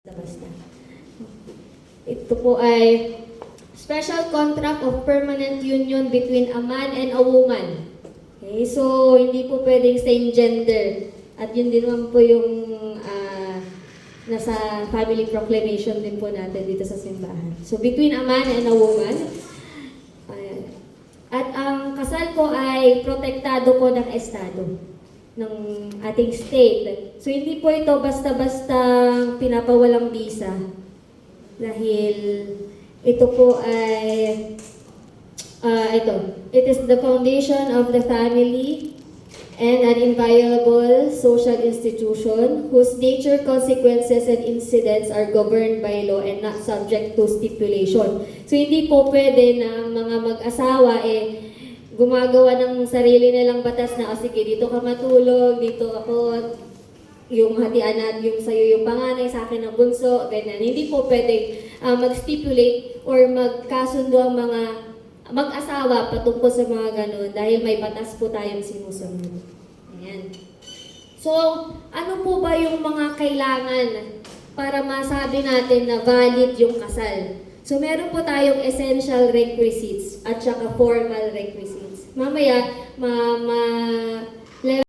Basta. Ito po ay special contract of permanent union between a man and a woman. Okay, so hindi po pwedeng same gender. At yun din naman po yung nasa family proclamation din po natin dito sa simbahan. So between a man and a woman. At ang kasal po ay protektado po ng Estado, ng ating state. So hindi po ito basta-basta pinapawalang visa. Dahil ito po ay it is the foundation of the family and an inviolable social institution whose nature, consequences, and incidents are governed by law and not subject to stipulation. So hindi po pwede na ang mga mag-asawa gumagawa ng sarili nilang batas na, sige, dito ka matulog, dito ako, yung hatian at yung sa'yo yung panganay, sa akin ang bunso, ganyan. Hindi po pwede mag-stipulate or magkasundo ang mga mag-asawa patungkol sa mga ganun dahil may batas po tayong sinusunod. Ayan. So, ano po ba yung mga kailangan para masabi natin na valid yung kasal? So, meron po tayong essential requisites at saka formal requisites. Mamaya,